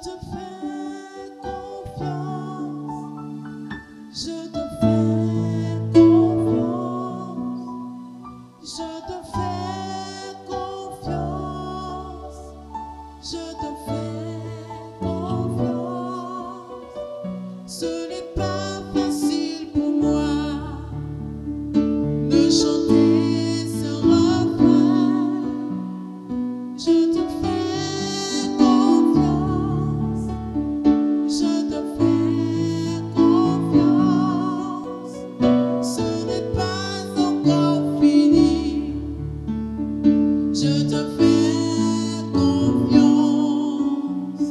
te fais confiance, je te fais confiance, je te fais confiance, je te fais confiance. Ce n'est pas facile pour moi de chanter ce refrain. Je te fais confiance, je te fais confiance. Ce n'est pas encore fini. Je te fais confiance,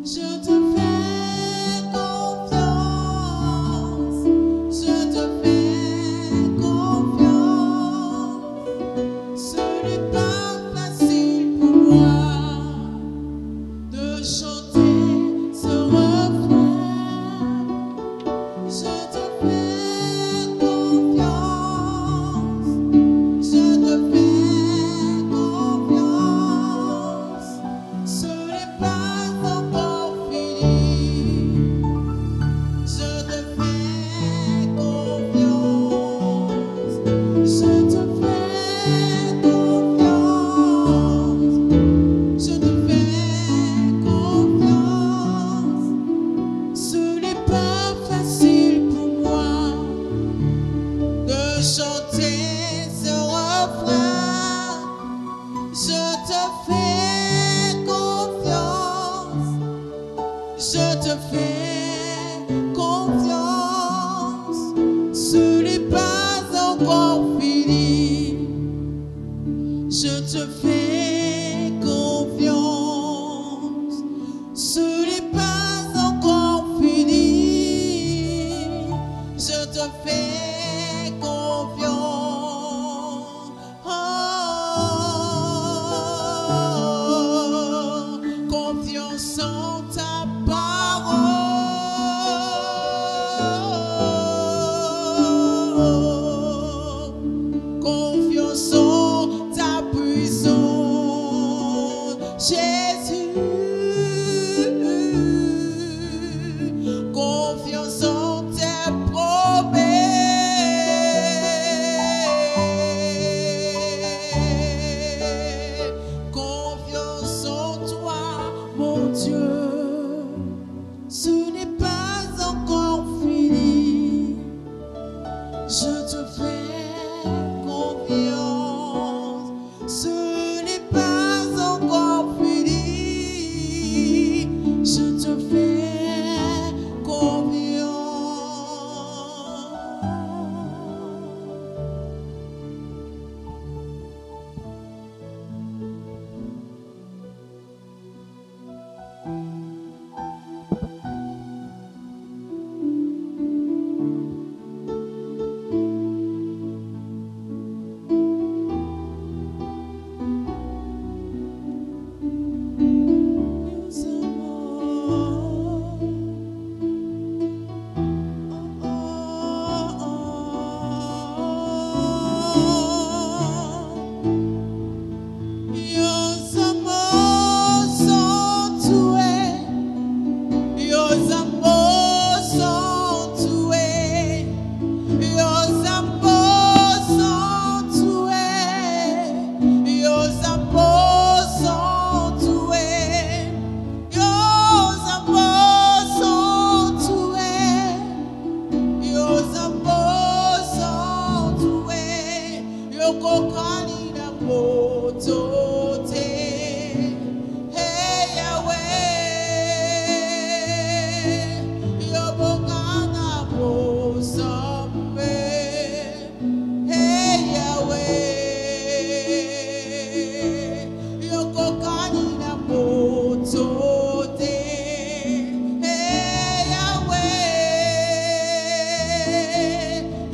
je te fais confiance, je te fais confiance. Ce n'est pas facile pour moi de chanter ce refrain. Je te fais confiance, je te fais confiance. Ce n'est pas encore fini. Je te fais confiance, je te fais confiance, je te fais confiance. Ce n'est pas facile pour moi de chanter ce refrain. Je te fais confiance, je te fais confiance. Ce n'est pas encore fini. Je te fais confiance. Ce n'est pas encore fini. Je te fais confiance. Oh, confiance en ta parole. Confiance en ta puissance, Jésus. Confiance en tes promesses. Confiance en toi, mon Dieu. Ce n'est pas encore fini. Je te fais confiance. Ce n'est pas encore fini. Je te fais confiance.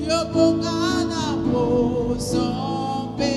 Yobongana po sombe.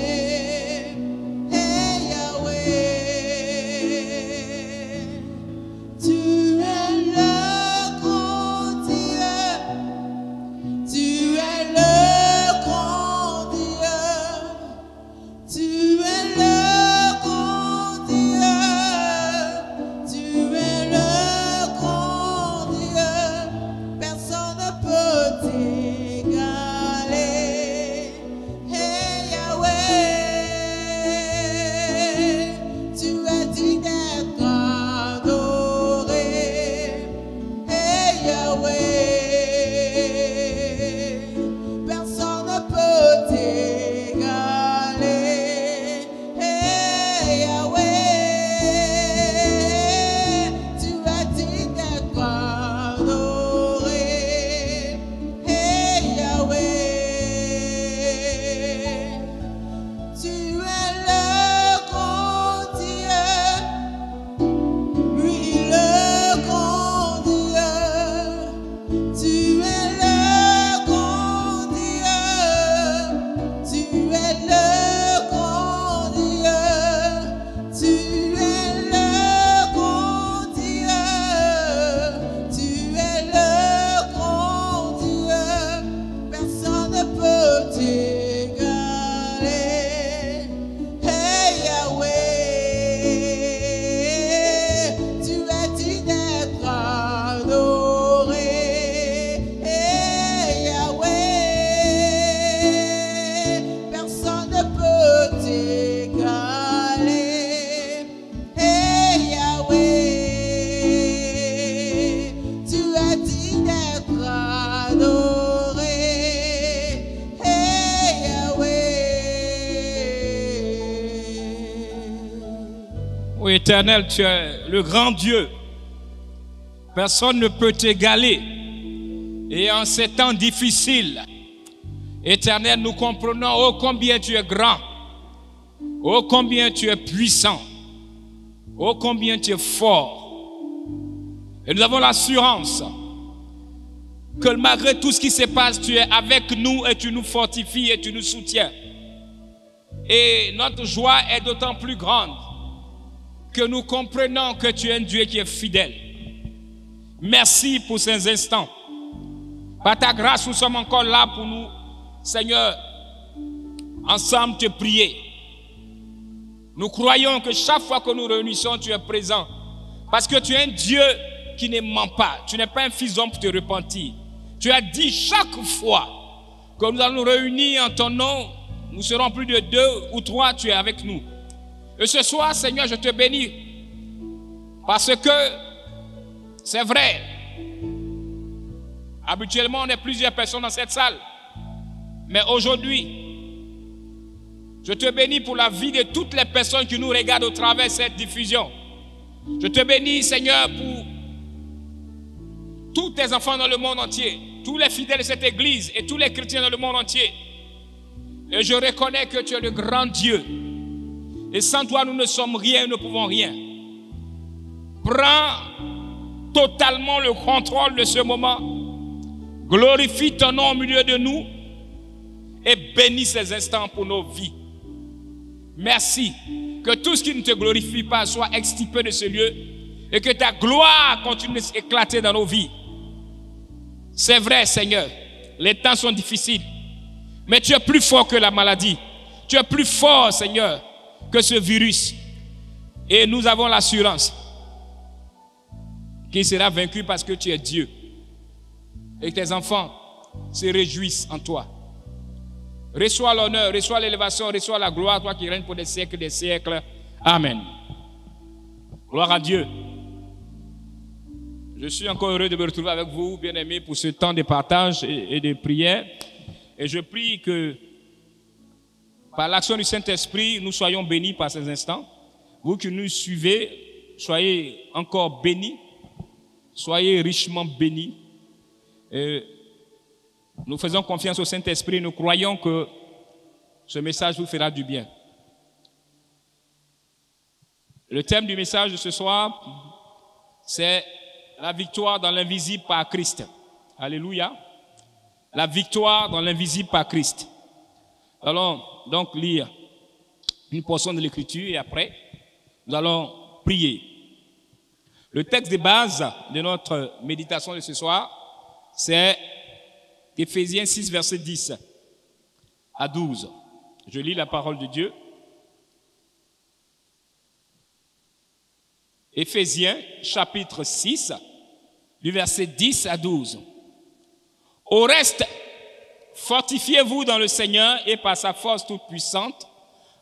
Éternel, tu es le grand Dieu. Personne ne peut t'égaler. Et en ces temps difficiles, Éternel, nous comprenons oh combien tu es grand, oh combien tu es puissant, oh combien tu es fort. Et nous avons l'assurance que malgré tout ce qui se passe, tu es avec nous et tu nous fortifies et tu nous soutiens. Et notre joie est d'autant plus grande que nous comprenons que tu es un Dieu qui est fidèle. Merci pour ces instants. Par ta grâce, nous sommes encore là pour nous, Seigneur, ensemble te prier. Nous croyons que chaque fois que nous réunissons, tu es présent. Parce que tu es un Dieu qui ne ment pas. Tu n'es pas un fils d'homme pour te repentir. Tu as dit chaque fois que nous allons nous réunir en ton nom, nous serons plus de 2 ou 3, tu es avec nous. Et ce soir, Seigneur, je te bénis. Parce que c'est vrai. Habituellement, on est plusieurs personnes dans cette salle. Mais aujourd'hui, je te bénis pour la vie de toutes les personnes qui nous regardent au travers de cette diffusion. Je te bénis, Seigneur, pour tous tes enfants dans le monde entier, tous les fidèles de cette église et tous les chrétiens dans le monde entier. Et je reconnais que tu es le grand Dieu. Et sans toi, nous ne sommes rien, nous ne pouvons rien. Prends totalement le contrôle de ce moment. Glorifie ton nom au milieu de nous et bénis ces instants pour nos vies. Merci. Que tout ce qui ne te glorifie pas soit extirpé de ce lieu et que ta gloire continue de s'éclater dans nos vies. C'est vrai, Seigneur, les temps sont difficiles, mais tu es plus fort que la maladie. Tu es plus fort, Seigneur, que ce virus. Et nous avons l'assurance qu'il sera vaincu parce que tu es Dieu. Et que tes enfants se réjouissent en toi. Reçois l'honneur, reçois l'élévation, reçois la gloire, toi qui règnes pour des siècles et des siècles. Amen. Gloire à Dieu. Je suis encore heureux de me retrouver avec vous, bien-aimés, pour ce temps de partage et de prière. Et je prie que, par l'action du Saint-Esprit, nous soyons bénis par ces instants. Vous qui nous suivez, soyez encore bénis. Soyez richement bénis. Et nous faisons confiance au Saint-Esprit. Nous croyons que ce message vous fera du bien. Le thème du message de ce soir, c'est la victoire dans l'invisible par Christ. Alléluia. La victoire dans l'invisible par Christ. Allons donc lire une portion de l'Écriture et après, nous allons prier. Le texte de base de notre méditation de ce soir, c'est Éphésiens 6, verset 10 à 12. Je lis la parole de Dieu. Éphésiens, chapitre 6, du verset 10 à 12. Au reste, fortifiez-vous dans le Seigneur et par sa force toute puissante,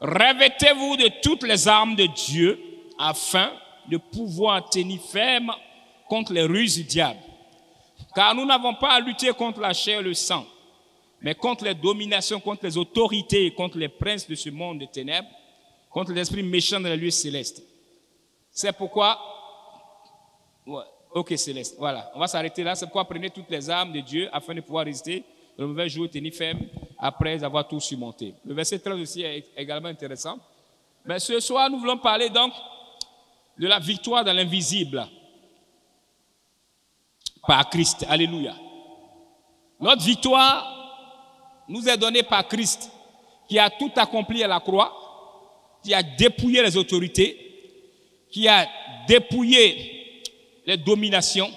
revêtez-vous de toutes les armes de Dieu afin de pouvoir tenir ferme contre les ruses du diable. Car nous n'avons pas à lutter contre la chair et le sang, mais contre les dominations, contre les autorités, contre les princes de ce monde de ténèbres, contre les esprits méchants dans les lieux célestes. C'est pourquoi, ok céleste, voilà, on va s'arrêter là. C'est pourquoi prenez toutes les armes de Dieu afin de pouvoir résister dans le mauvais jour et tenir ferme après avoir tout surmonté. Le verset 13 aussi est également intéressant. Mais ce soir, nous voulons parler donc de la victoire dans l'invisible par Christ. Alléluia. Notre victoire nous est donnée par Christ qui a tout accompli à la croix, qui a dépouillé les autorités, qui a dépouillé les dominations,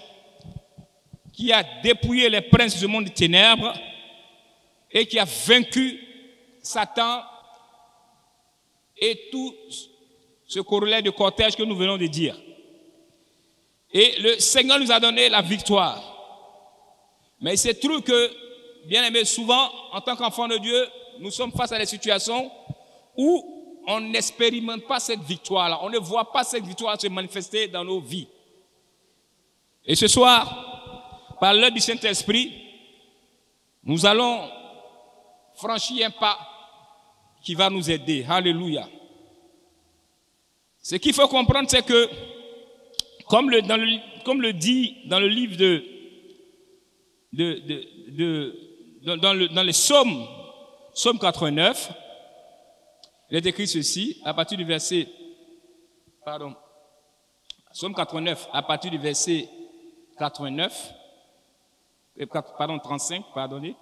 qui a dépouillé les princes du monde des ténèbres et qui a vaincu Satan et tout ce corollaire de cortège que nous venons de dire. Et le Seigneur nous a donné la victoire. Mais il se trouve que, bien aimé, souvent, en tant qu'enfant de Dieu, nous sommes face à des situations où on n'expérimente pas cette victoire-là. On ne voit pas cette victoire se manifester dans nos vies. Et ce soir, par l'aide du Saint-Esprit, nous allons franchir un pas qui va nous aider. Alléluia. Ce qu'il faut comprendre, c'est que, comme le dit dans le livre dans le psaume 89, il est écrit ceci, à partir du verset, psaume 89, à partir du verset 35, pardonnez.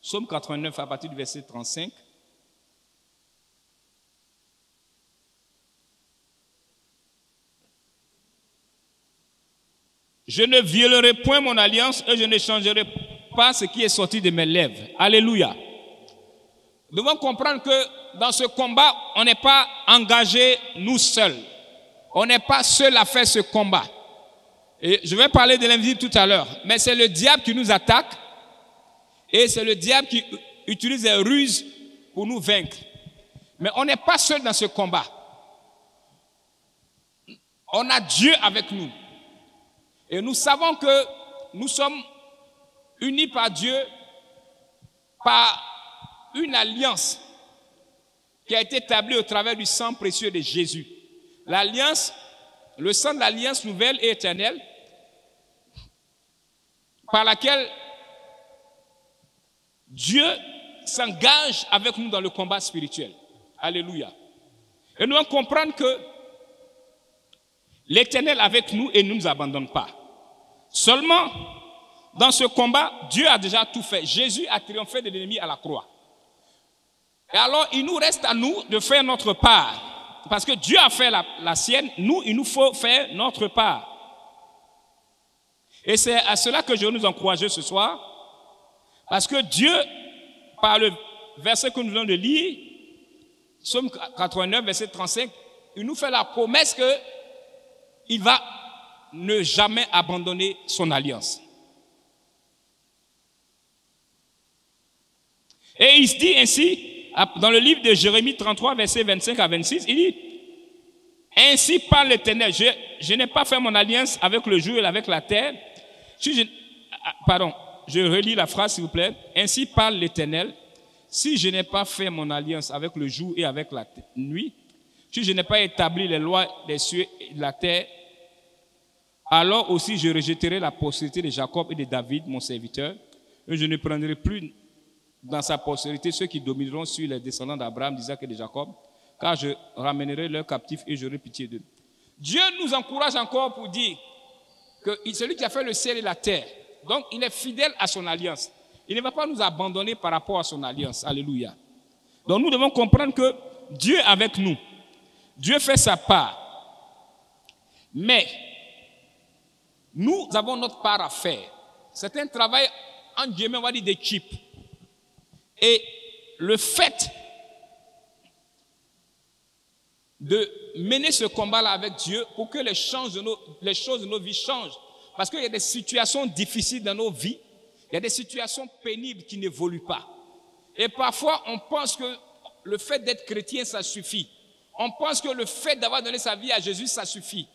Psaume 89, à partir du verset 35. Je ne violerai point mon alliance et je ne changerai pas ce qui est sorti de mes lèvres. Alléluia. Nous devons comprendre que dans ce combat, on n'est pas engagé nous seuls. On n'est pas seul à faire ce combat. Et je vais parler de l'invisible tout à l'heure. Mais c'est le diable qui nous attaque. Et c'est le diable qui utilise des ruses pour nous vaincre. Mais on n'est pas seul dans ce combat. On a Dieu avec nous. Et nous savons que nous sommes unis par Dieu par une alliance qui a été établie au travers du sang précieux de Jésus. L'alliance, le sang de l'alliance nouvelle et éternelle, par laquelle Dieu s'engage avec nous dans le combat spirituel. Alléluia. Et nous devons comprendre que l'Éternel avec nous et ne nous abandonne pas. Seulement, dans ce combat, Dieu a déjà tout fait. Jésus a triomphé de l'ennemi à la croix. Et alors, il nous reste à nous de faire notre part. Parce que Dieu a fait la sienne, nous, il nous faut faire notre part. Et c'est à cela que je veux nous encourager ce soir. Parce que Dieu, par le verset que nous venons de lire, Psaume 89, verset 35, il nous fait la promesse que il va ne jamais abandonner son alliance. Et il se dit ainsi, dans le livre de Jérémie 33, verset 25 à 26, il dit, « Ainsi parle l'Éternel, je n'ai pas fait mon alliance avec le jour et avec la terre. » Je relis la phrase s'il vous plaît. « Ainsi parle l'Éternel, si je n'ai pas fait mon alliance avec le jour et avec la nuit, si je n'ai pas établi les lois des cieux et de la terre, alors aussi je rejetterai la postérité de Jacob et de David, mon serviteur, et je ne prendrai plus dans sa postérité ceux qui domineront sur les descendants d'Abraham, d'Isaac et de Jacob, car je ramènerai leurs captifs et j'aurai pitié d'eux. » Dieu nous encourage encore pour dire que celui qui a fait le ciel et la terre, donc il est fidèle à son alliance. Il ne va pas nous abandonner par rapport à son alliance. Alléluia. Donc nous devons comprendre que Dieu est avec nous. Dieu fait sa part. Mais nous avons notre part à faire. C'est un travail, en guillemets, on va dire d'équipe. Et le fait de mener ce combat-là avec Dieu pour que les choses de nos vies changent. Parce qu'il y a des situations difficiles dans nos vies. Il y a des situations pénibles qui n'évoluent pas. Et parfois, on pense que le fait d'être chrétien, ça suffit. On pense que le fait d'avoir donné sa vie à Jésus, ça suffit.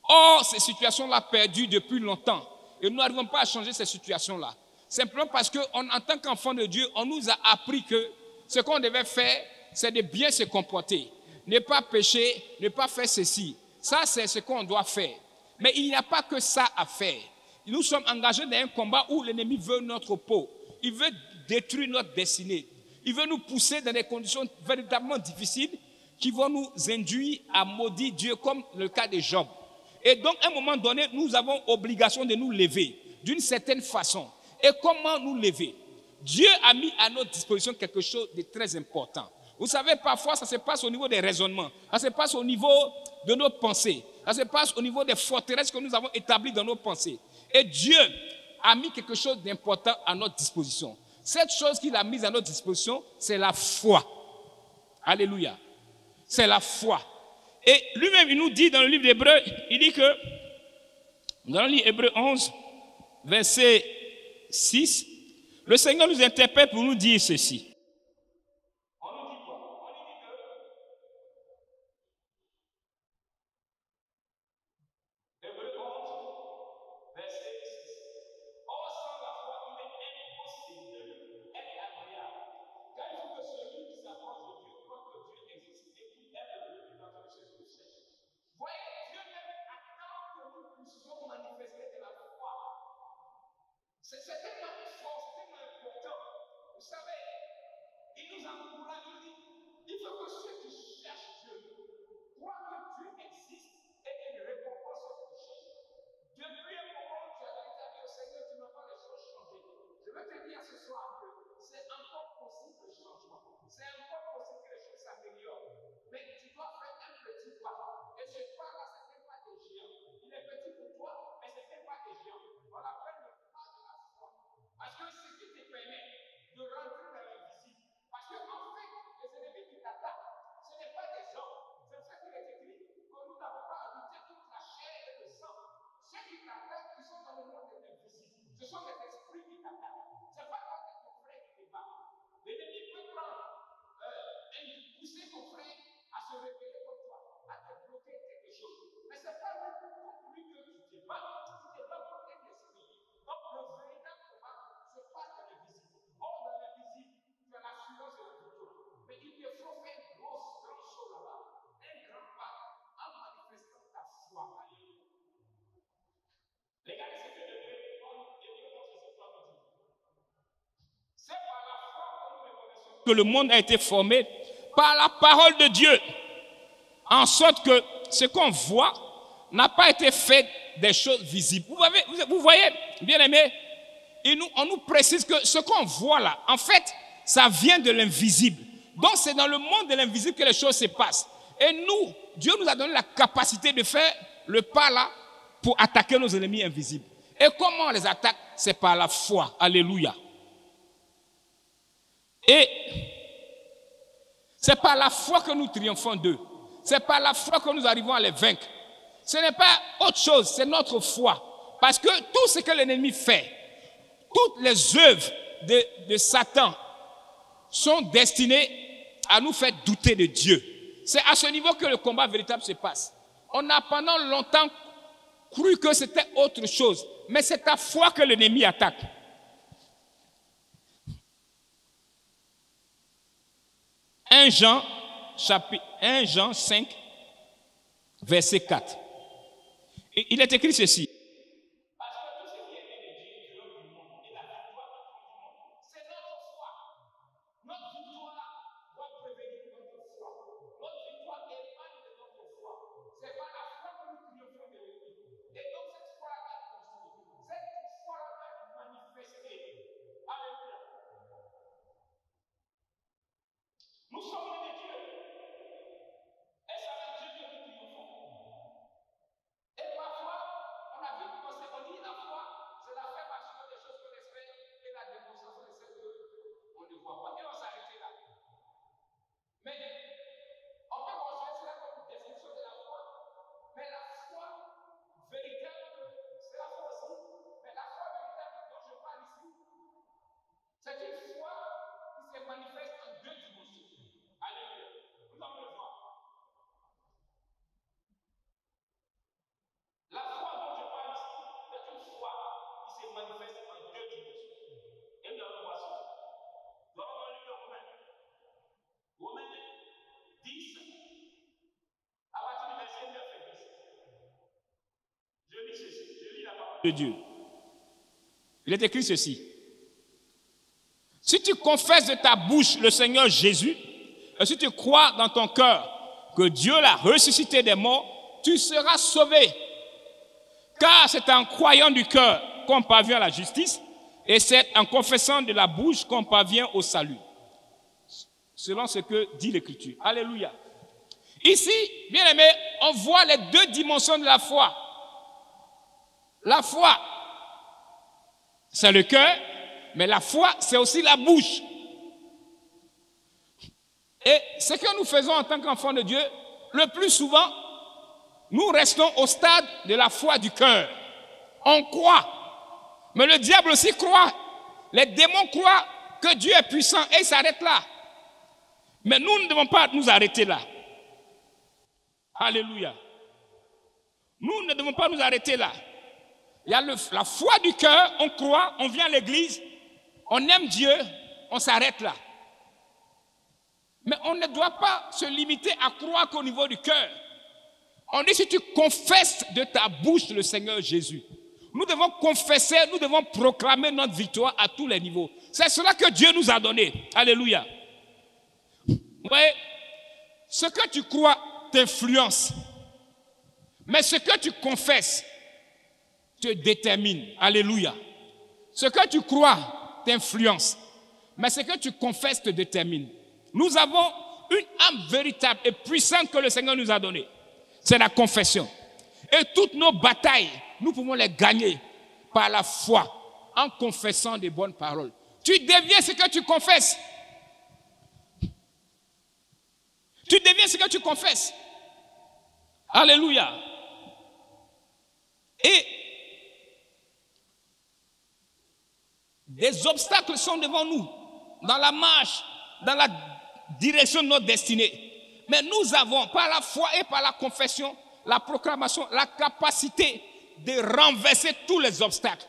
Or, ces situations-là perdues depuis longtemps. Et nous n'arrivons pas à changer ces situations-là. Simplement parce qu'en tant qu'enfant de Dieu, on nous a appris que ce qu'on devait faire, c'est de bien se comporter. Ne pas pécher, ne pas faire ceci. Ça, c'est ce qu'on doit faire. Mais il n'y a pas que ça à faire. Nous sommes engagés dans un combat où l'ennemi veut notre peau. Il veut détruire notre destinée. Il veut nous pousser dans des conditions véritablement difficiles qui vont nous induire à maudire Dieu, comme le cas de Job. Et donc, à un moment donné, nous avons obligation de nous lever d'une certaine façon. Et comment nous lever? Dieu a mis à notre disposition quelque chose de très important. Vous savez, parfois, ça se passe au niveau des raisonnements. Ça se passe au niveau de nos pensées. Ça se passe au niveau des forteresses que nous avons établies dans nos pensées. Et Dieu a mis quelque chose d'important à notre disposition. Cette chose qu'il a mise à notre disposition, c'est la foi. Alléluia. C'est la foi. Et lui-même, il nous dit dans le livre d'Hébreux, il dit que, dans le livre Hébreux 11, verset 6, le Seigneur nous interpelle pour nous dire ceci. que le monde a été formé par la parole de Dieu, en sorte que ce qu'on voit n'a pas été fait des choses visibles. Vous voyez, bien aimé, on nous précise que ce qu'on voit là, en fait, ça vient de l'invisible. Donc c'est dans le monde de l'invisible que les choses se passent. Et nous, Dieu nous a donné la capacité de faire le pas là pour attaquer nos ennemis invisibles. Et comment on les attaque? C'est par la foi. Alléluia. Et c'est par la foi que nous triomphons d'eux. C'est par la foi que nous arrivons à les vaincre. Ce n'est pas autre chose, c'est notre foi. Parce que tout ce que l'ennemi fait, toutes les œuvres de Satan sont destinées à nous faire douter de Dieu. C'est à ce niveau que le combat véritable se passe. On a pendant longtemps cru que c'était autre chose, mais c'est ta foi que l'ennemi attaque. Jean 5, verset 4. Et il est écrit ceci. Parce que tout ce qui est né de Dieu est du monde et la victoire du monde, c'est notre foi. Notre victoire doit prévenir notre foi. Notre victoire émane de notre foi. C'est par la foi que nous triomphons de l'ennemi. Et donc cette foi-là va construire. Cette foi-là va manifester. Alléluia. Nous sommes nés de Dieu. Et c'est avec Dieu que nous triomphons. Et parfois, on a vu, on dit la foi, c'est la affirmation des choses qu'on espère et la démonstration de celles qu'on ne voit pas. Et on s'arrête là. Mais on peut considérer cela comme une définition de la foi. Mais la foi véritable, c'est la foi aussi. Mais la foi véritable dont je parle ici, c'est une foi qui se manifeste en deux dimensions. Alléluia. Nous allons le voir. La foi dont je parle ici, c'est une foi qui se manifeste en deux dimensions. Et nous allons voir cela. Nous allons lire Romains 10, à partir du verset 9 et 10. Je lis ceci, je lis la parole de Dieu. Il est écrit ceci. Si tu confesses de ta bouche le Seigneur Jésus, et si tu crois dans ton cœur que Dieu l'a ressuscité des morts, tu seras sauvé. Car c'est en croyant du cœur qu'on parvient à la justice, et c'est en confessant de la bouche qu'on parvient au salut. Selon ce que dit l'Écriture. Alléluia. Ici, bien aimé, on voit les deux dimensions de la foi. La foi, c'est le cœur, mais la foi, c'est aussi la bouche. Et ce que nous faisons en tant qu'enfants de Dieu, le plus souvent, nous restons au stade de la foi du cœur. On croit. Mais le diable aussi croit. Les démons croient que Dieu est puissant et ils s'arrêtent là. Mais nous ne devons pas nous arrêter là. Alléluia. Nous ne devons pas nous arrêter là. Il y a la foi du cœur, on croit, on vient à l'église, on aime Dieu, on s'arrête là. Mais on ne doit pas se limiter à croire qu'au niveau du cœur. On dit si tu confesses de ta bouche le Seigneur Jésus. Nous devons confesser, nous devons proclamer notre victoire à tous les niveaux. C'est cela que Dieu nous a donné. Alléluia. Vous voyez, ce que tu crois t'influence. Mais ce que tu confesses te détermine. Alléluia. Ce que tu crois t'influence. Mais ce que tu confesses te détermine. Nous avons une âme véritable et puissante que le Seigneur nous a donnée. C'est la confession. Et toutes nos batailles, nous pouvons les gagner par la foi, en confessant des bonnes paroles. Tu deviens ce que tu confesses. Tu deviens ce que tu confesses. Alléluia. Et des obstacles sont devant nous, dans la marche, dans la direction de notre destinée. Mais nous avons, par la foi et par la confession, la proclamation, la capacité de renverser tous les obstacles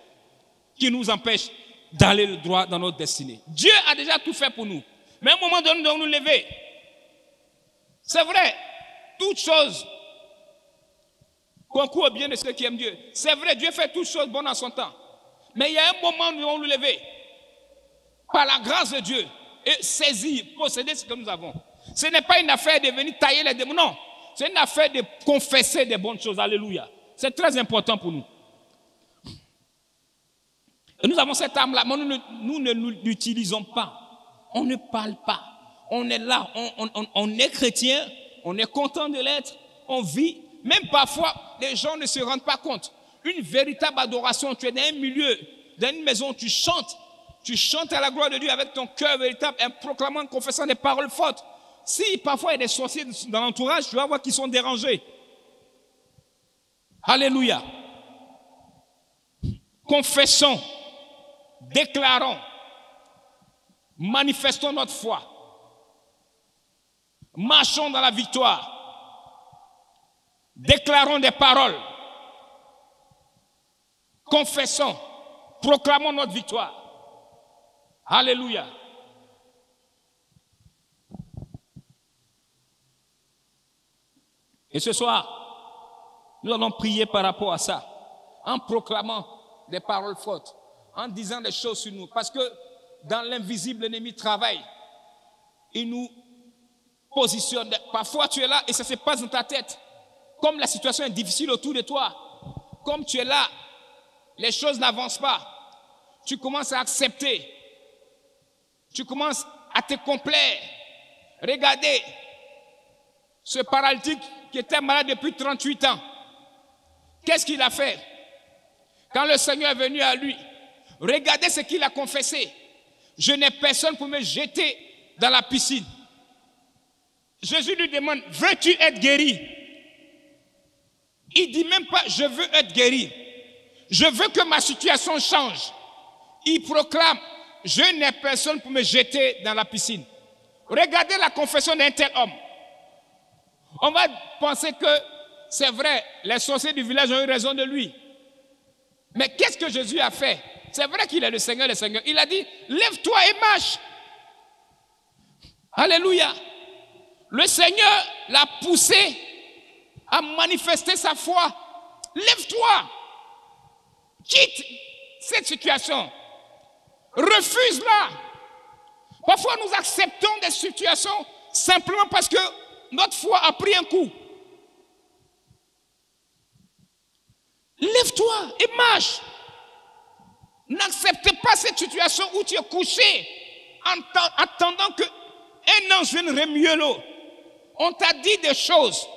qui nous empêchent d'aller droit dans notre destinée. Dieu a déjà tout fait pour nous. Mais à un moment donné, nous devons nous lever. C'est vrai, toutes choses concourent au bien de ceux qui aiment Dieu. C'est vrai, Dieu fait toutes choses bonnes en son temps. Mais il y a un moment où nous devons nous lever. Par la grâce de Dieu, et saisir, posséder ce que nous avons. Ce n'est pas une affaire de venir tailler les démons, non. C'est une affaire de confesser des bonnes choses. Alléluia. C'est très important pour nous. Et nous avons cette âme-là, mais nous ne l'utilisons pas. On ne parle pas. On est là, on est chrétien, on est content de l'être, on vit. Même parfois, les gens ne se rendent pas compte. Une véritable adoration, tu es dans un milieu, dans une maison, tu chantes à la gloire de Dieu avec ton cœur véritable, en proclamant, en confessant des paroles fortes. Si parfois il y a des sorciers dans l'entourage, tu vas voir qu'ils sont dérangés. Alléluia. Confessons, déclarons, manifestons notre foi. Marchons dans la victoire. Déclarons des paroles. Confessons, proclamons notre victoire. Alléluia. Et ce soir, nous allons prier par rapport à ça, en proclamant des paroles fortes, en disant des choses sur nous. Parce que dans l'invisible, l'ennemi travaille. Il nous positionne. Parfois, tu es là et ça se passe dans ta tête. Comme la situation est difficile autour de toi, comme tu es là, les choses n'avancent pas. Tu commences à accepter. Tu commences à te complaire. Regardez ce paralytique qui était malade depuis 38 ans. Qu'est-ce qu'il a fait? Quand le Seigneur est venu à lui, regardez ce qu'il a confessé. Je n'ai personne pour me jeter dans la piscine. Jésus lui demande, veux-tu être guéri? Il ne dit même pas, je veux être guéri. Je veux que ma situation change. Il proclame, je n'ai personne pour me jeter dans la piscine. Regardez la confession d'un tel homme. On va penser que c'est vrai, les sorciers du village ont eu raison de lui. Mais qu'est-ce que Jésus a fait? C'est vrai qu'il est le Seigneur des Seigneurs. Il a dit, lève-toi et marche. Alléluia. Le Seigneur l'a poussé à manifester sa foi. Lève-toi. Quitte cette situation. Refuse-la. Parfois, nous acceptons des situations simplement parce que notre foi a pris un coup. Lève-toi et marche. N'acceptez pas cette situation où tu es couché attendant qu'un ange vienne remuer l'eau. On t'a dit des choses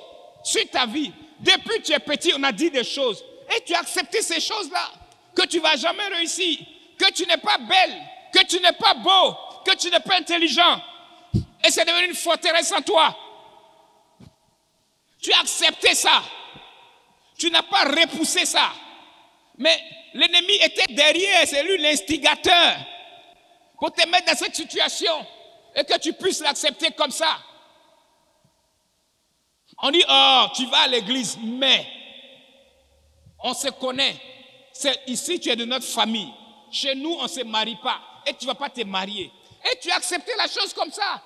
sur ta vie. Depuis que tu es petit, on a dit des choses. Et tu as accepté ces choses-là. Que tu ne vas jamais réussir. Que tu n'es pas belle. Que tu n'es pas beau. Que tu n'es pas intelligent. Et c'est devenu une forteresse en toi. Tu as accepté ça. Tu n'as pas repoussé ça. Mais l'ennemi était derrière. C'est lui l'instigateur. Pour te mettre dans cette situation. Et que tu puisses l'accepter comme ça. On dit, oh, tu vas à l'église, mais on se connaît. Ici, tu es de notre famille. Chez nous, on ne se marie pas. Et tu ne vas pas te marier. Et tu as accepté la chose comme ça.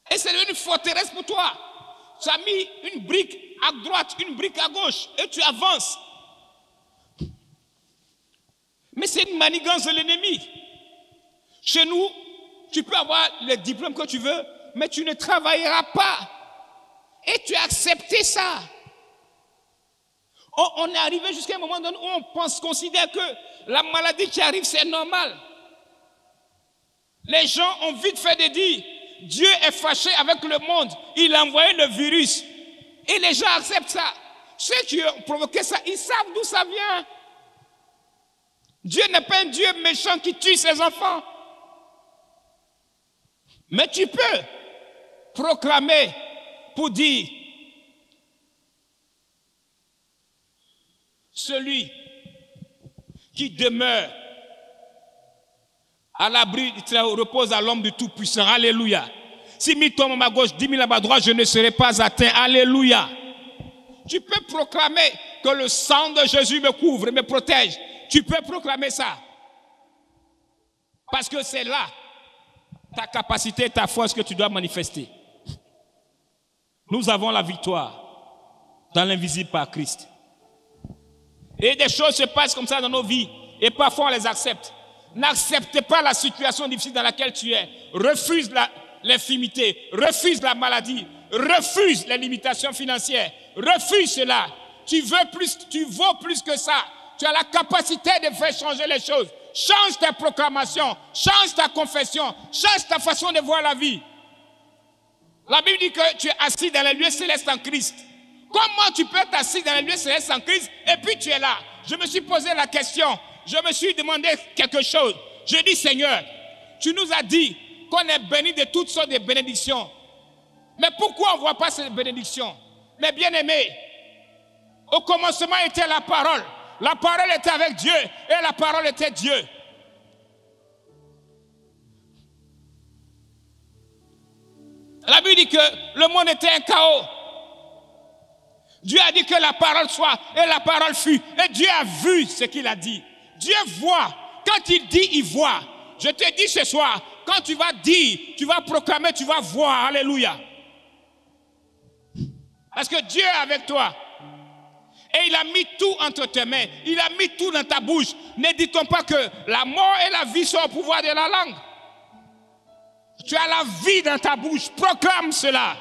Et c'est devenu une forteresse pour toi. Tu as mis une brique à droite, une brique à gauche. Et tu avances. Mais c'est une manigance de l'ennemi. Chez nous, tu peux avoir les diplômes que tu veux, mais tu ne travailleras pas. Et tu as accepté ça. On est arrivé jusqu'à un moment donné où on considère que la maladie qui arrive, c'est normal. Les gens ont vite fait de dire, Dieu est fâché avec le monde. Il a envoyé le virus. Et les gens acceptent ça. Ceux qui ont provoqué ça, ils savent d'où ça vient. Dieu n'est pas un Dieu méchant qui tue ses enfants. Mais tu peux proclamer pour dire, celui qui demeure à l'abri, repose à l'homme du Tout-Puissant. Alléluia. Si 1000 tombent à ma gauche, 10 000 à ma droite, je ne serai pas atteint. Alléluia. Tu peux proclamer que le sang de Jésus me couvre et me protège. Tu peux proclamer ça. Parce que c'est là ta capacité, ta force que tu dois manifester. Nous avons la victoire dans l'invisible par Christ. Et des choses se passent comme ça dans nos vies. Et parfois on les accepte. N'accepte pas la situation difficile dans laquelle tu es. Refuse l'infimité, refuse la maladie, refuse les limitations financières, refuse cela. Tu veux plus, tu vaux plus que ça. Tu as la capacité de faire changer les choses. Change ta proclamation, change ta confession, change ta façon de voir la vie. La Bible dit que tu es assis dans les lieux célestes en Christ. Comment tu peux être assis dans les lieux célestes en Christ et puis tu es là? Je me suis posé la question, je me suis demandé quelque chose. Je dis, Seigneur, tu nous as dit qu'on est béni de toutes sortes de bénédictions. Mais pourquoi on ne voit pas ces bénédictions? Mais bien aimé, au commencement était la parole. La parole était avec Dieu et la parole était Dieu. La Bible dit que le monde était un chaos. Dieu a dit que la parole soit et la parole fut. Et Dieu a vu ce qu'il a dit. Dieu voit. Quand il dit, il voit. Je te dis ce soir, quand tu vas dire, tu vas proclamer, tu vas voir. Alléluia. Parce que Dieu est avec toi. Et il a mis tout entre tes mains. Il a mis tout dans ta bouche. Ne dit-on pas que la mort et la vie sont au pouvoir de la langue? Tu as la vie dans ta bouche. Proclame cela.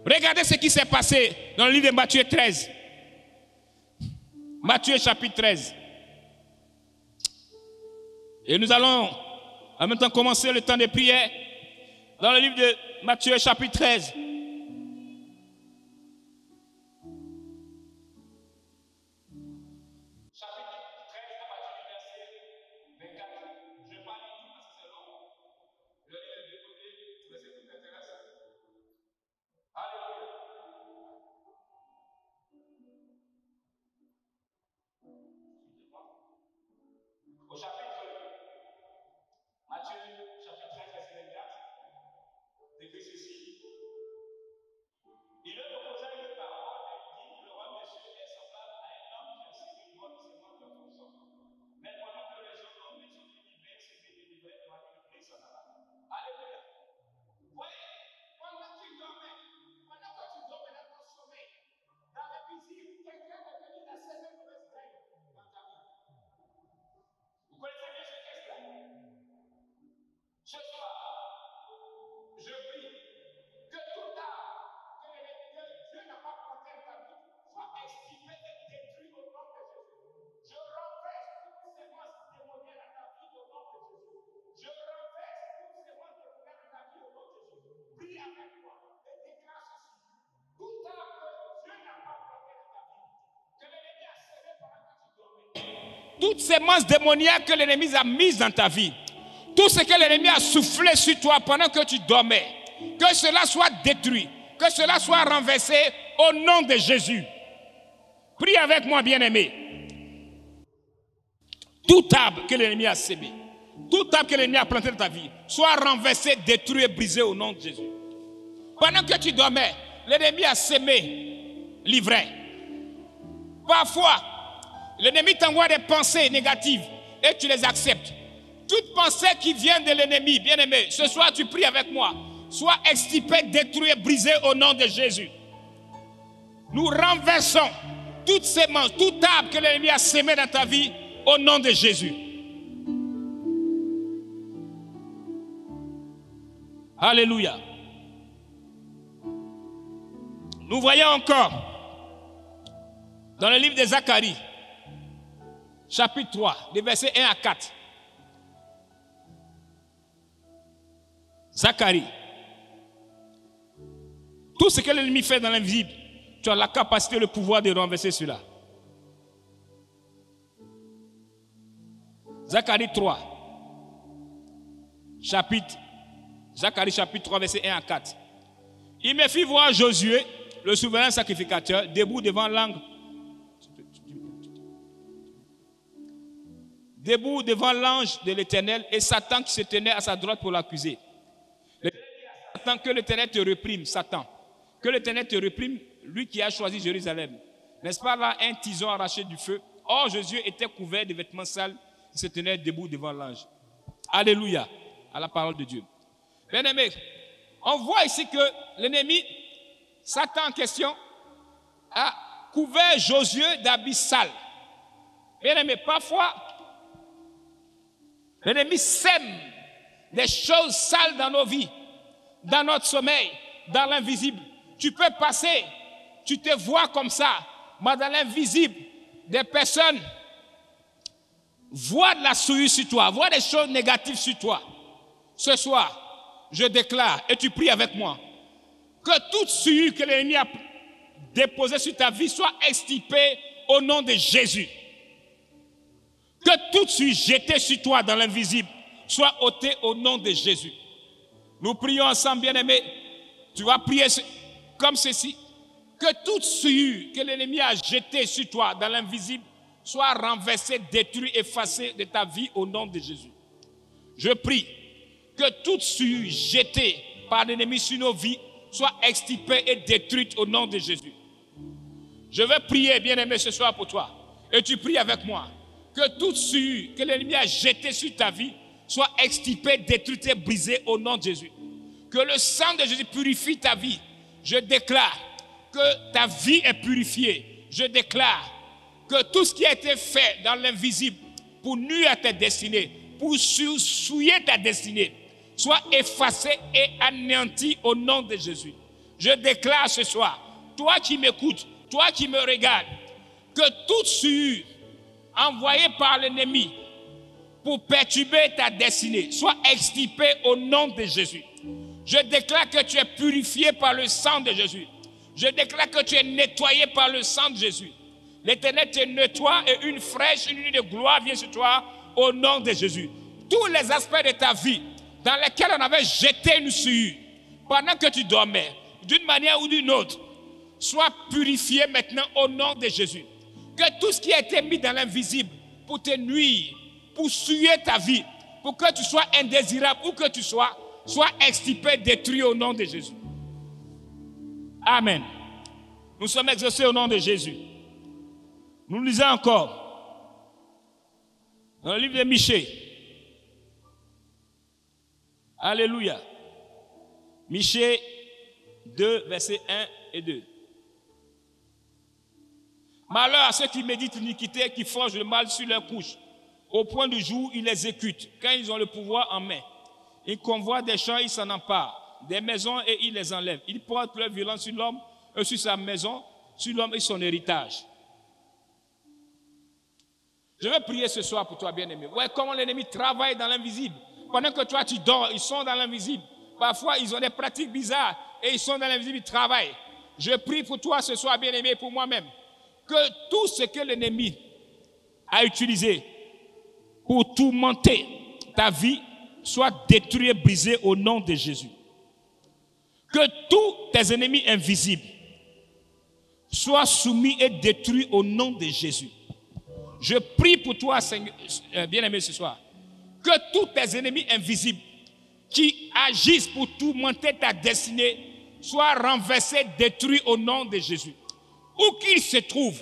Regardez ce qui s'est passé dans le livre de Matthieu 13. Matthieu chapitre 13. Et nous allons en même temps commencer le temps de prière dans le livre de Matthieu chapitre 13. Au chapitre Matthieu, chapitre 13, verset 24, écrit ceci. Il leur proposa une parole et il dit, le roi monsieur est semblable à un homme qui a servi droit de ses mains dans son sang. Mais pendant que les gens dormaient, son univers s'était délivré devant une plaie s'en alla. Alléluia. Voyez, pendant que tu dormais dans ton sommeil, dans la visite, quelqu'un est venu d'asséner une mauvaise graine dans ta vie. Vous connaissez bien ce texte-là? Ce soir, je prie que tout art que Dieu n'a pas planté dans ta vie soit estimé et détruit au nom de Jésus. Je renverse toute sémence démoniaque dans ta vie au nom de Jésus. Je renverse toute sémence démoniaque dans ta vie au nom de Jésus. Prie avec moi et déclare ceci. Tout art que Dieu n'a pas planté dans ta vie, que l'ennemi a semé pendant que tu dormais. Toute sémence démoniaque que l'ennemi a mise dans ta vie, tout ce que l'ennemi a soufflé sur toi pendant que tu dormais, que cela soit détruit, que cela soit renversé au nom de Jésus. Prie avec moi, bien-aimé. Tout arbre que l'ennemi a sémé, tout arbre que l'ennemi a planté dans ta vie, soit renversé, détruit et brisé au nom de Jésus. Pendant que tu dormais, l'ennemi a sémé l'ivraie. Parfois, l'ennemi t'envoie des pensées négatives et tu les acceptes. Toute pensée qui vient de l'ennemi, bien-aimé, ce soir tu pries avec moi, soit extirpée, détruite, brisée au nom de Jésus. Nous renversons toute sémence, tout arbre que l'ennemi a sémé dans ta vie au nom de Jésus. Alléluia. Nous voyons encore dans le livre de Zacharie, chapitre 3, des versets 1 à 4. Zacharie. Tout ce que l'ennemi fait dans l'invisible, tu as la capacité, le pouvoir de renverser cela. Zacharie 3. Zacharie chapitre 3, verset 1 à 4. Il me fit voir Josué, le souverain sacrificateur, debout devant l'angle l'ange de l'Éternel et Satan qui se tenait à sa droite pour l'accuser. Satan, que l'Éternel te réprime, Satan. Que l'Éternel te réprime, lui qui a choisi Jérusalem. N'est-ce pas là un tison arraché du feu? Or, Josué était couvert de vêtements sales, il se tenait debout devant l'ange. Alléluia, à la parole de Dieu. Bien-aimés, on voit ici que l'ennemi, Satan en question, a couvert Josué d'habits sales. Bien-aimés, parfois, L'ennemi sème des choses sales dans nos vies, dans notre sommeil, dans l'invisible. Tu peux passer, tu te vois comme ça, mais dans l'invisible, des personnes voient de la souillure sur toi, voient des choses négatives sur toi. Ce soir, je déclare, et tu pries avec moi, que toute souillure que l'ennemi a déposée sur ta vie soit extirpée au nom de Jésus. Que toute souillure jetée sur toi dans l'invisible soit ôtée au nom de Jésus. Nous prions ensemble, bien-aimés. Tu vas prier comme ceci. Que toute souillure que l'ennemi a jetée sur toi dans l'invisible soit renversée, détruite, effacée de ta vie au nom de Jésus. Je prie que toute souillure jetée par l'ennemi sur nos vies soit extirpée et détruite au nom de Jésus. Je vais prier, bien-aimé, ce soir pour toi. Et tu pries avec moi. Que toute souillure que l'ennemi a jetée sur ta vie soit extirpée, détruite et brisée au nom de Jésus. Que le sang de Jésus purifie ta vie. Je déclare que ta vie est purifiée. Je déclare que tout ce qui a été fait dans l'invisible pour nuire à ta destinée, pour souiller ta destinée, soit effacé et anéanti au nom de Jésus. Je déclare ce soir, toi qui m'écoutes, toi qui me regardes, que toute souillure envoyée par l'ennemi pour perturber ta destinée soit extirpée au nom de Jésus. Je déclare que tu es purifié par le sang de Jésus. Je déclare que tu es nettoyé par le sang de Jésus. L'Éternel te nettoie et une fraîche, une nuit de gloire vient sur toi au nom de Jésus. Tous les aspects de ta vie dans lesquels on avait jeté une souillure pendant que tu dormais, d'une manière ou d'une autre, soient purifiés maintenant au nom de Jésus. Que tout ce qui a été mis dans l'invisible pour te nuire, pour souiller ta vie, pour que tu sois indésirable où que tu sois, soit extirpé, détruit au nom de Jésus. Amen. Nous sommes exaucés au nom de Jésus. Nous lisons encore dans le livre de Michée. Alléluia. Michée 2, versets 1 et 2. Malheur à ceux qui méditent l'iniquité, qui forgent le mal sur leur couche. Au point du jour, ils l'exécutent. Quand ils ont le pouvoir en main, ils convoient des champs, ils s'en emparent. Des maisons et ils les enlèvent. Ils portent leur violence sur l'homme, sur sa maison, sur l'homme et son héritage. Je vais prier ce soir pour toi, bien-aimé. Ouais, comment l'ennemi travaille dans l'invisible. Pendant que toi, tu dors, ils sont dans l'invisible. Parfois, ils ont des pratiques bizarres et ils sont dans l'invisible, ils travaillent. Je prie pour toi ce soir, bien-aimé, pour moi-même, que tout ce que l'ennemi a utilisé pour tourmenter ta vie soit détruit et brisé au nom de Jésus. Que tous tes ennemis invisibles soient soumis et détruits au nom de Jésus. Je prie pour toi, bien-aimé, ce soir, que tous tes ennemis invisibles qui agissent pour tourmenter ta destinée soient renversés, détruits au nom de Jésus. Où qu'ils se trouvent,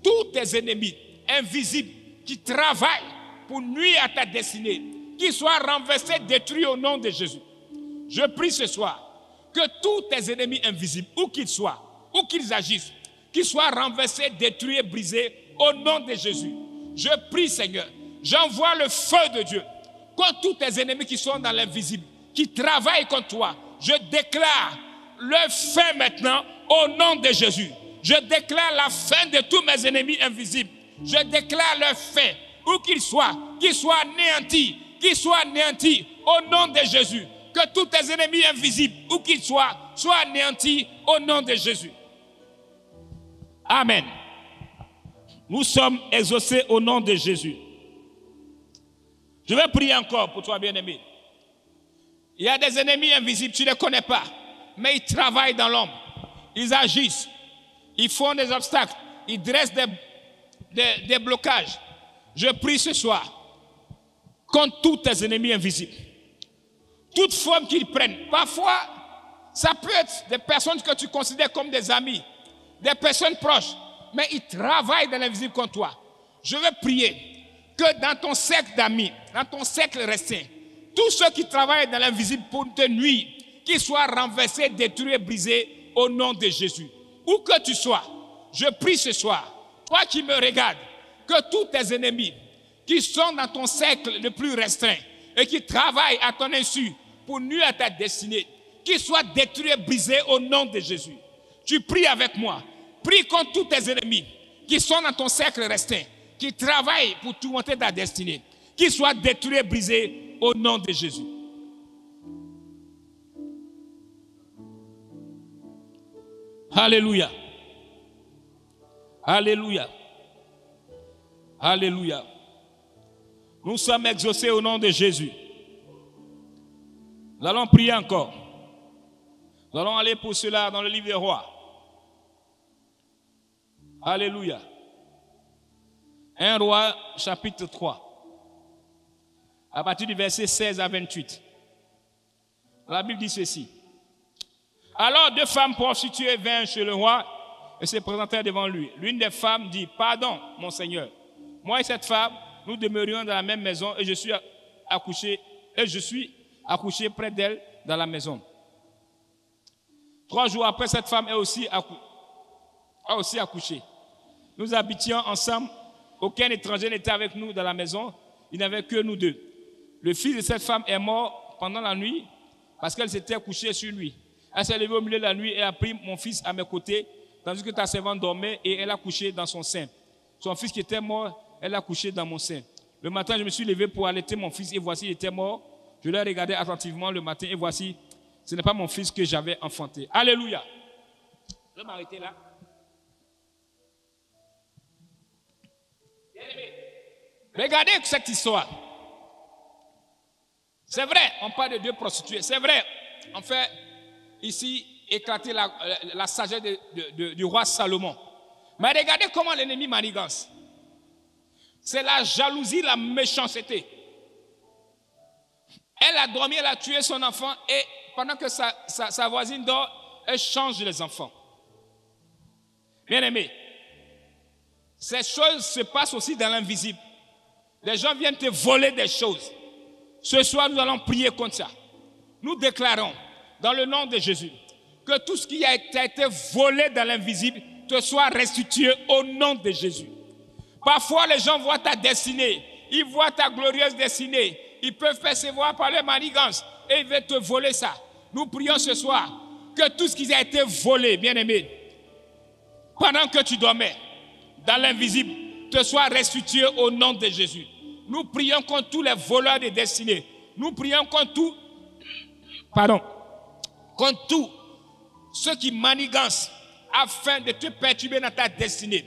tous tes ennemis invisibles qui travaillent pour nuire à ta destinée, qu'ils soient renversés, détruits au nom de Jésus. Je prie ce soir que tous tes ennemis invisibles, où qu'ils soient, où qu'ils agissent, qu'ils soient renversés, détruits et brisés au nom de Jésus. Je prie, Seigneur, j'envoie le feu de Dieu contre tous tes ennemis qui sont dans l'invisible, qui travaillent contre toi. Je déclare leur fin maintenant au nom de Jésus. Je déclare la fin de tous mes ennemis invisibles. Je déclare leur fin, où qu'ils soient anéantis, au nom de Jésus. Que tous tes ennemis invisibles, où qu'ils soient anéantis au nom de Jésus. Amen. Nous sommes exaucés au nom de Jésus. Je vais prier encore pour toi, bien-aimé. Il y a des ennemis invisibles, tu ne les connais pas, mais ils travaillent dans l'ombre. Ils agissent, ils font des obstacles, ils dressent des blocages. Je prie ce soir contre tous tes ennemis invisibles. Toute forme qu'ils prennent. Parfois, ça peut être des personnes que tu considères comme des amis, des personnes proches, mais ils travaillent dans l'invisible contre toi. Je veux prier que dans ton cercle d'amis, dans ton cercle restreint, tous ceux qui travaillent dans l'invisible pour te nuire, qu'ils soient renversés, détruits, brisés au nom de Jésus. Où que tu sois, je prie ce soir, toi qui me regardes, que tous tes ennemis qui sont dans ton cercle le plus restreint et qui travaillent à ton insu pour nuire à ta destinée, qu'ils soient détruits et brisés au nom de Jésus. Tu pries avec moi. Prie contre tous tes ennemis qui sont dans ton cercle restreint, qui travaillent pour tourmenter ta destinée, qu'ils soient détruits et brisés au nom de Jésus. Alléluia. Alléluia. Alléluia. Nous sommes exaucés au nom de Jésus. Nous allons prier encore. Nous allons aller pour cela dans le livre des Rois. Alléluia. 1 Roi, chapitre 3. À partir du verset 16 à 28. La Bible dit ceci. Alors 2 femmes prostituées vinrent chez le roi et se présentèrent devant lui. L'une des femmes dit, pardon, mon Seigneur. Moi et cette femme, nous demeurions dans la même maison et je suis accouché près d'elle dans la maison. 3 jours après, cette femme a aussi accouché. Nous habitions ensemble. Aucun étranger n'était avec nous dans la maison. Il n'y avait que nous deux. Le fils de cette femme est mort pendant la nuit parce qu'elle s'était couchée sur lui. Elle s'est levée au milieu de la nuit et a pris mon fils à mes côtés, tandis que ta servante dormait et elle a couché dans son sein. Son fils qui était mort, elle a couché dans mon sein. Le matin, je me suis levé pour allaiter mon fils et voici, il était mort. Je l'ai regardé attentivement le matin et voici, ce n'est pas mon fils que j'avais enfanté. Alléluia. Je vais m'arrêter là. Regardez cette histoire. C'est vrai, on parle de 2 prostituées. C'est vrai, on fait ici éclater la sagesse du roi Salomon. Mais regardez comment l'ennemi manigance. C'est la jalousie, la méchanceté. Elle a dormi, elle a tué son enfant et pendant que sa voisine dort, elle change les enfants. Bien-aimé, ces choses se passent aussi dans l'invisible. Les gens viennent te voler des choses. Ce soir, nous allons prier contre ça. Nous déclarons, dans le nom de Jésus, que tout ce qui a été volé dans l'invisible te soit restitué au nom de Jésus. Parfois, les gens voient ta destinée, ils voient ta glorieuse destinée, ils peuvent percevoir par leur manigance et ils veulent te voler ça. Nous prions ce soir que tout ce qui a été volé, bien-aimé, pendant que tu dormais, dans l'invisible, te soit restitué au nom de Jésus. Nous prions contre tous les voleurs de destinée. Nous prions contre tous ceux qui manigancent afin de te perturber dans ta destinée.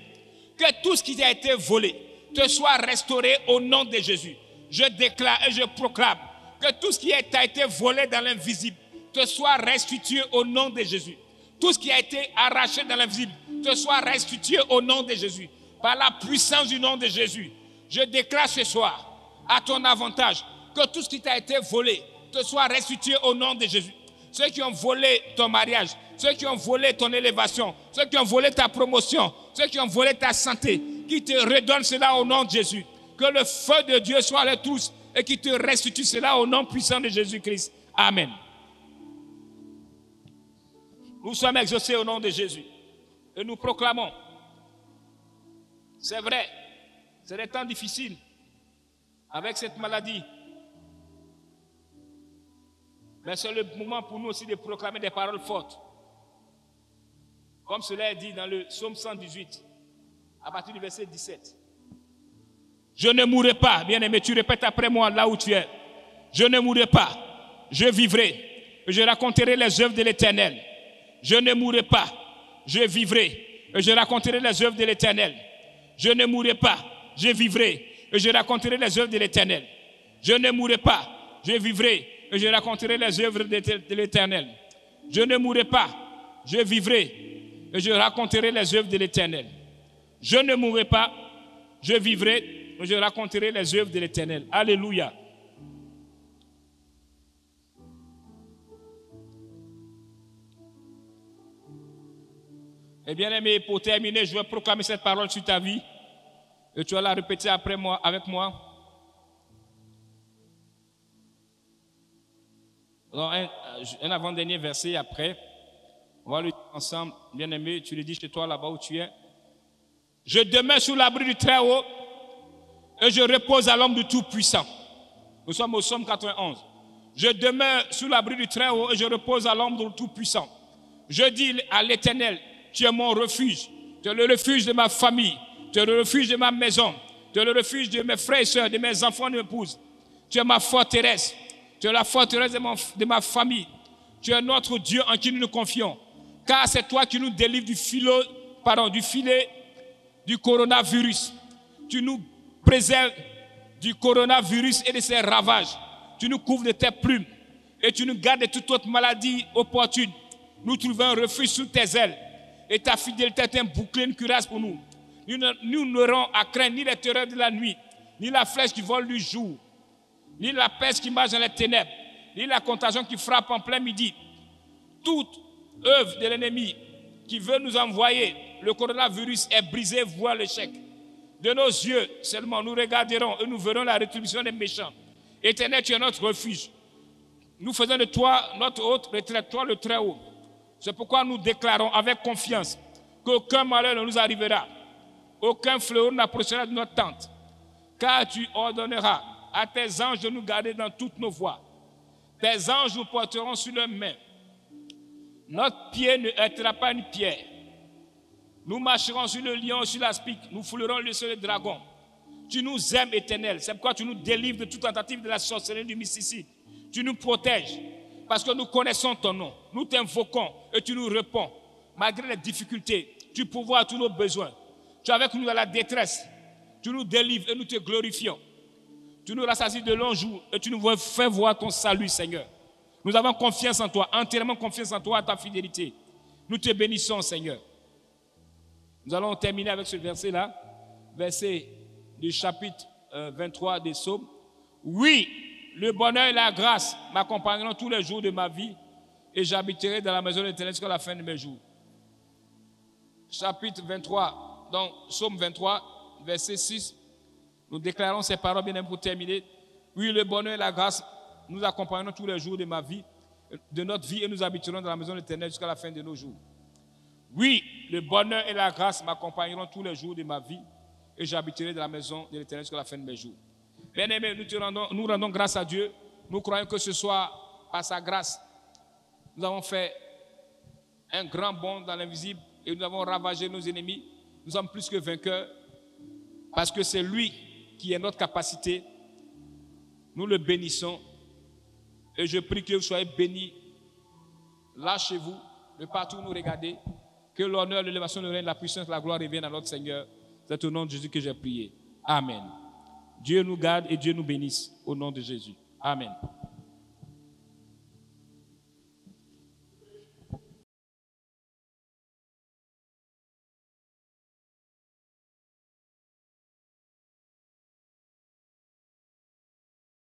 Que tout ce qui a été volé te soit restauré au nom de Jésus. Je déclare et je proclame que tout ce qui a été volé dans l'invisible te soit restitué au nom de Jésus. Tout ce qui a été arraché dans l'invisible te soit restitué au nom de Jésus. Par la puissance du nom de Jésus, je déclare ce soir, à ton avantage, que tout ce qui t'a été volé te soit restitué au nom de Jésus. Ceux qui ont volé ton mariage, ceux qui ont volé ton élévation, ceux qui ont volé ta promotion, ceux qui ont volé ta santé, qui te redonnent cela au nom de Jésus. Que le feu de Dieu soit les tous et qui te restitue cela au nom puissant de Jésus-Christ. Amen. Nous sommes exaucés au nom de Jésus et nous proclamons. C'est vrai, c'est des temps difficiles avec cette maladie. Mais c'est le moment pour nous aussi de proclamer des paroles fortes. Comme cela est dit dans le psaume 118, à partir du verset 17. Je ne mourrai pas, bien-aimé, tu répètes après moi là où tu es. Je ne mourrai pas, je vivrai, et je raconterai les œuvres de l'Éternel. Je ne mourrai pas, je vivrai, et je raconterai les œuvres de l'Éternel. Je ne mourrai pas, je vivrai, et je raconterai les œuvres de l'Éternel. Je ne mourrai pas, je vivrai, et je raconterai les œuvres de l'Éternel. Je ne mourrai pas, je vivrai, et je raconterai les œuvres de l'Éternel. Je ne mourrai pas, je vivrai, et je raconterai les œuvres de l'Éternel. Alléluia. Et bien aimé, pour terminer, je vais proclamer cette parole sur ta vie. Et tu vas la répéter après moi, avec moi. Dans un avant-dernier verset après. On va le dire ensemble. Bien aimé, tu le dis chez toi là-bas où tu es. Je demeure sous l'abri du Très-Haut et je repose à l'homme du Tout-Puissant. Nous sommes au psaume 91. Je demeure sous l'abri du Très-Haut et je repose à l'ombre du Tout-Puissant. Je dis à l'Éternel, tu es mon refuge, tu es le refuge de ma famille, tu es le refuge de ma maison, tu es le refuge de mes frères et sœurs, de mes enfants, de mes épouses. Tu es ma forteresse, tu es la forteresse de ma famille. Tu es notre Dieu en qui nous nous confions. Car c'est toi qui nous délivres du filet du coronavirus. Tu nous préserves du coronavirus et de ses ravages. Tu nous couvres de tes plumes et tu nous gardes de toute autre maladie opportune. Nous trouvons un refuge sous tes ailes et ta fidélité est un bouclier, une cuirasse pour nous. Nous n'aurons à craindre ni les terreurs de la nuit, ni la flèche qui vole du jour, ni la peste qui marche dans les ténèbres, ni la contagion qui frappe en plein midi. Toute œuvre de l'ennemi qui veut nous envoyer le coronavirus est brisée, voire l'échec. De nos yeux seulement, nous regarderons et nous verrons la rétribution des méchants. Éternel, tu es notre refuge. Nous faisons de toi notre haute retraite, toi le Très-Haut. C'est pourquoi nous déclarons avec confiance qu'aucun malheur ne nous arrivera, aucun fléau n'approchera de notre tente, car tu ordonneras à tes anges de nous garder dans toutes nos voies. Tes anges nous porteront sur leurs mains. Notre pied ne heurtera pas une pierre. Nous marcherons sur le lion, sur l'aspic, nous foulerons le sol des dragons. Tu nous aimes, Éternel. C'est pourquoi tu nous délivres de toute tentative de la sorcellerie du mysticide. Tu nous protèges parce que nous connaissons ton nom. Nous t'invoquons et tu nous réponds. Malgré les difficultés, tu pourvois à tous nos besoins. Tu es avec nous dans la détresse. Tu nous délivres et nous te glorifions. Tu nous rassasies de longs jours et tu nous fais voir ton salut, Seigneur. Nous avons confiance en toi, entièrement confiance en toi, à ta fidélité. Nous te bénissons, Seigneur. Nous allons terminer avec ce verset-là, verset du chapitre 23 des Psaumes. Oui, le bonheur et la grâce m'accompagneront tous les jours de ma vie et j'habiterai dans la maison de l'Éternel jusqu'à la fin de mes jours. Chapitre 23, donc Psaume 23, verset 6. Nous déclarons ces paroles bien pour terminer. Oui, le bonheur et la grâce nous accompagneront tous les jours de ma vie, de notre vie, et nous habiterons dans la maison de l'Éternel jusqu'à la fin de nos jours. Oui, le bonheur et la grâce m'accompagneront tous les jours de ma vie, et j'habiterai dans la maison de l'Éternel jusqu'à la fin de mes jours. Bien-aimés, nous rendons grâce à Dieu. Nous croyons que ce soir, par sa grâce, nous avons fait un grand bond dans l'invisible et nous avons ravagé nos ennemis. Nous sommes plus que vainqueurs parce que c'est lui qui est notre capacité. Nous le bénissons et je prie que vous soyez bénis là chez vous, de partout où nous regardez, que l'honneur, l'élévation, le règne, la puissance, la gloire reviennent à notre Seigneur. C'est au nom de Jésus que j'ai prié. Amen. Dieu nous garde et Dieu nous bénisse au nom de Jésus. Amen.